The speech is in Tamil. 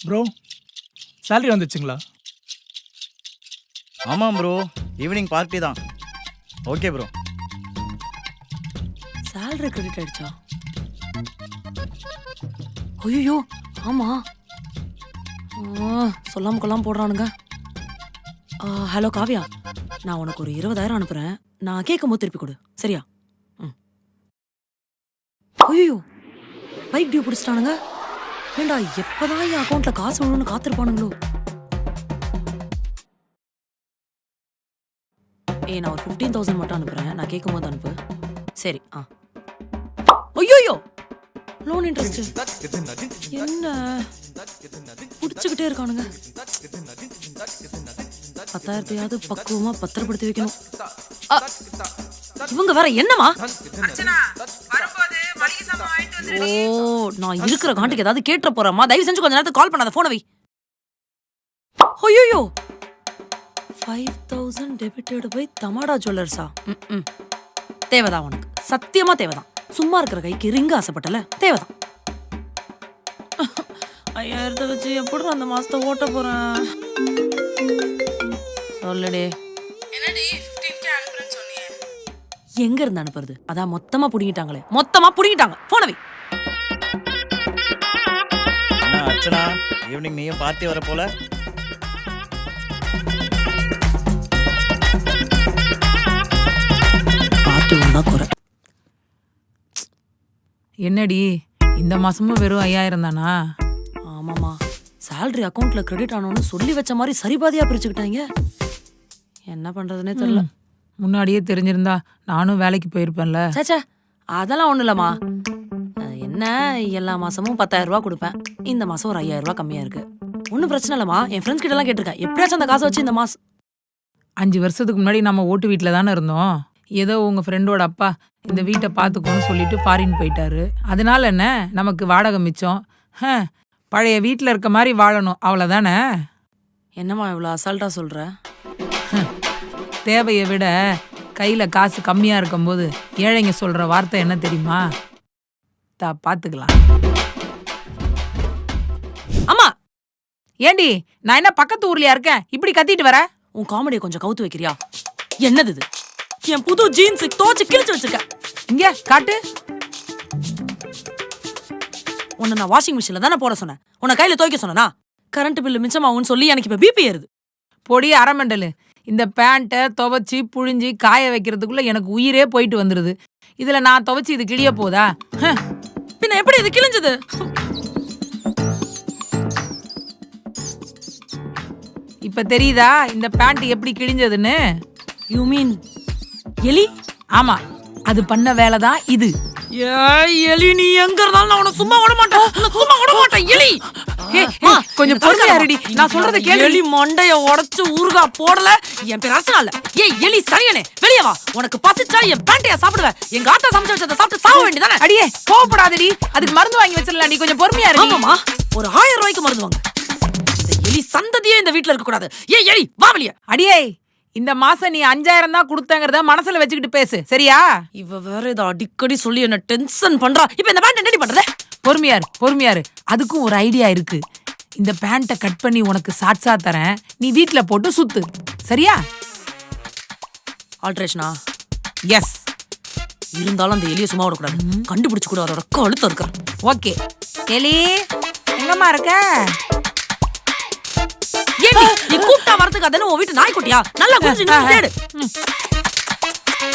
ப்ரோ சேலரி வந்துச்சுங்களா? ஆமாம் ப்ரோ, ஈவினிங் பார்ட்டி தான். Okay bro. சேலரி கிரெடிட் ஆயிடுச்சா? ஐயோ ஆமா, சொல்லாம கொள்ளாம போடுறானுங்க. ஹலோ காவியா, நான் உனக்கு ஒரு 20,000 அனுப்புறேன். நான் கேட்கும் போது திருப்பி கொடு, சரியா? ஐயோ பைக் டியூ பிடிச்சிட்டானுங்க. ஏண்டா எப்பதான் என் அக்கௌண்ட்ல காசு விழுன்னு காத்திருப்பானுங்களோ. நான் ஒரு 15,000 மட்டும் அனுப்புறேன். நான் கேட்கும் போது அனுப்பு, சரி? ஐயோ லோன் இன்ட்ரெஸ்ட் என்ன புடிச்சுக்கிட்டே இருக்கானுங்க. 10,000 பக்குவமா பத்திரப்படுத்தி வைக்கணும். இவங்க வேற என்னமா? ஓ, நான் இருக்கிற காண்டுக்கு ஏதாவது கேட்டுற போறேம்மா. தயவு செஞ்சு கொஞ்ச நேரத்துக்கு கால் பண்ணாத, போன வை. ஐயோ 5,000 டெபிட்டட் பை தமாடா ஜுவல்லர்ஸா? தேவைதான் உனக்கு, சத்தியமா தேவைதான். சும்மா இருக்கிற கைக்கு ரிங்க ஆசைப்பட்டல, தேவைதான். 5,000 வச்சு எப்படி அந்த மாசத்தை ஓட்ட போறேன்? சொல்லுடே. என்னடி 15K அனுப்புறேன்னு சொன்னியே? எங்க இருந்து அனுப்புறது? அதான் மொத்தமா புடிங்கிட்டாங்களே, மொத்தமா புடிங்கிட்டாங்க. போன வை. அர்ச்சனா, ஈவினிங் நீயும் பார்ட்டி வர போல. பார்ட்டி ஒன்றா குறை. என்னடி இந்த மாசமும் வெறும் 5,000 தானா? ஆமாமா, சேலரி அக்கௌண்ட்ல கிரெடிட் ஆனோன்னு சொல்லி வச்ச மாதிரி சரிபாதியா பிரிச்சுக்கிட்டாங்க. என்ன பண்றதுன்னே தெரியல. முன்னாடியே தெரிஞ்சிருந்தா நானும் வேலைக்கு போயிருப்பேன்ல. சேச்சே, அதெல்லாம் ஒண்ணு இல்லம்மா. என்ன, எல்லா மாசமும் 10,000 ரூபாய் கொடுப்பேன். இந்த மாசம் ஒரு 5,000 ரூபாய் கம்மியா இருக்கு. ஒன்னும் பிரச்சனை இல்லம்மா. என் ஃப்ரெண்ட்ஸ் கிட்ட எல்லாம் கேட்டிருக்கேன். எப்படியாச்சும் அந்த காசை வச்சு இந்த மாசம். 5 வருஷத்துக்கு முன்னாடி நம்ம ஓட்டு வீட்டில் தானே இருந்தோம். ஏதோ உங்க ஃப்ரெண்டோட அப்பா இந்த வீட்டை பார்த்துக்கோன்னு சொல்லிட்டு ஃபாரின் போயிட்டாரு. அதனால என்ன, நமக்கு வாடகை மிச்சம். பழைய வீட்டில் இருக்க மாதிரி வாழணும், அவ்வளோதானே. என்னம்மா இவ்வளோ அசால்ட்டா சொல்ற? தேவையை விட கையில் காசு கம்மியாக இருக்கும்போது ஏழைங்க சொல்கிற வார்த்தை என்ன தெரியுமா? பார்த்துக்கலாம். அம்மா, ஏண்டி நான் என்ன பக்கத்து ஊர்லயா இருக்கேன், இப்படி கத்திட்டு வர? உன் காமெடியை கொஞ்சம் கவுத்து வைக்கிறியா? என்னது இது? என் புது ஜீன்ஸ் தோச்சு கிழிச்சு வச்சிருக்க. இங்க காட்டு. உன்னை நான் வாஷிங் மிஷின்ல தானே போட சொன்னேன். உன்னை கையில துவைக்க சொன்னா கரண்ட் பில்லு மிச்சமாகும்னு சொல்லி எனக்கு இப்ப பிபி ஏறுது. பொடி அரமண்டலு, இந்த பேண்ட்டை துவைச்சி புழிஞ்சி காய வைக்கிறதுக்குள்ள எனக்கு உயிரே போயிட்டு வந்துருது. இதுல நான் துவைச்சி இது கிழிய போதா? பின்ன எப்படி இது கிழிஞ்சது? இப்ப தெரியுதா இந்த பேண்ட் எப்படி கிழிஞ்சதுன்னு? யூ மீன் எலி? ஆமா, அது பண்ண வேலைதான் இது. எலி, நீ எங்க இருந்தாலும் நான் உன்னை சும்மா விட மாட்டேன். சும்மா விட மாட்டேன் எலி. கொஞ்சம் பொறுமையா இருடி, நான் சொல்றத கேளு. எலி மண்டைய உடைச்சு ஊறுகா போடல. என் பேர் அர்ச்சனா இல்ல. எலி சனியனே, வெளியே வா. உனக்கு பசிச்சா என் பேண்டையா சாப்பிடுவேன். எங்க ஆட்டா சமைச்சு வச்சத சாப்பிட்டு சாக வேண்டியதானே? அடியே கோவப்படாதடி, அதுக்கு மருந்து வாங்கி வச்சிடலாம். நீ கொஞ்சம் பொறுமையா இரு. ஆமாமா, ஒரு 1000 ரூபாய்க்கு மருந்து வாங்க. இந்த எலி சந்ததியே இந்த வீட்டுல இருக்க கூடாது. எலி வா வெளியே. அடியே, இந்த மாசம் நீ 5,000 தான் கொடுத்தங்கறத மனசுல வச்சுக்கிட்டு பேசு, சரியா? இவ வேற இதை அடிக்கடி சொல்லி என்ன டென்ஷன் பண்றா. இப்ப இந்த பேண்ட் என்னடி பண்றது? பொறுமையாரு. அதுக்கும் ஒரு ஐடியா இருக்கு. இந்த பேண்ட்டை கட் பண்ணி உனக்கு சாட்சா தரேன், நீ வீட்ல போட்டு சுத்து, சரியா? ஆல்ட்ரேஷனா? எஸ். இருந்தாலும் அந்த எலியை சும்மா விடக்கூடாது. கண்டுபிடிச்சு கூட அவரோட கழுத்து இருக்கிறான். ஓகே. எலி எங்கம்மா இருக்க? நீ கூப்பிட்டா வரதுக்கு அதென்ன உன் வீட்டு நாய்க்குட்டியா? நல்லா குடிச்சு தேடு.